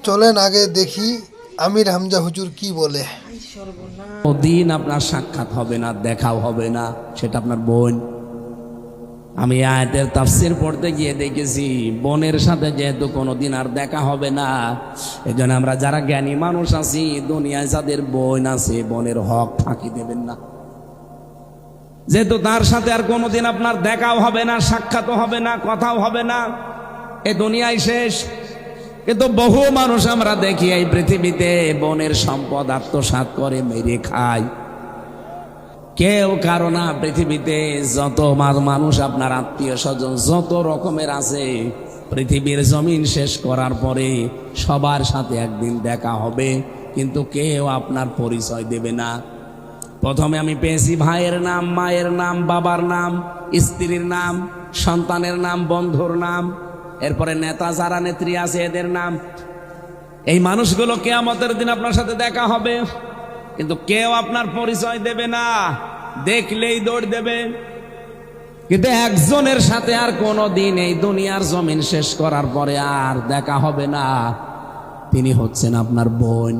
চলেন আগে দেখি আমির হামজা হুজুর কি বলে। দিন আপনার সাক্ষাৎ হবে না, দেখাও হবে না, সেটা আপনার বোন। আমি আয়াতের তাফসীর পড়তে গিয়ে দেখেছি বোনের সাথে যেহেতু কোনোদিন আর দেখা হবে না, এজন্য আমরা যারা জ্ঞানী মানুষ আছি দুনিয়ায় যাদের বোন আছে বোনের হক ফাঁকি দেবেন না। যেহেতু তার সাথে আর কোনোদিন আপনার দেখাও হবে না, সাক্ষাৎও হবে না, কথাও হবে না, এ দুনিয়ায় শেষ। কিন্তু বহু মানুষ আমরা দেখি এই পৃথিবীতে বোনের সম্পদ আত্মসাৎ করে মেরে খায়। কেউ কারো না, পৃথিবীতে যত মানুষ আপনার আত্মীয় স্বজন যত রকমের আছে, পৃথিবীর জমিন শেষ করার পরে সবার সাথে একদিন দেখা হবে, কিন্তু কেউ আপনার পরিচয় দেবে না। প্রথমে আমি পেয়েছি ভাইয়ের নাম, মায়ের নাম, বাবার নাম, স্ত্রীর নাম, সন্তানের নাম, বন্ধুর নাম, এরপরে নেতা যারা নেত্রী আছে এদের নাম। এই মানুষগুলো কিয়ামতের দিন আপনার সাথে দেখা হবে, কিন্তু কেউ আপনার পরিচয় দেবে না, দেখলেই দৌড় দেবে। কিন্তু একজনের সাথে আর কোনোদিন এই দুনিয়ার জমিন শেষ করার পরে আর দেখা হবে না, তিনি হচ্ছেন আপনার বোন।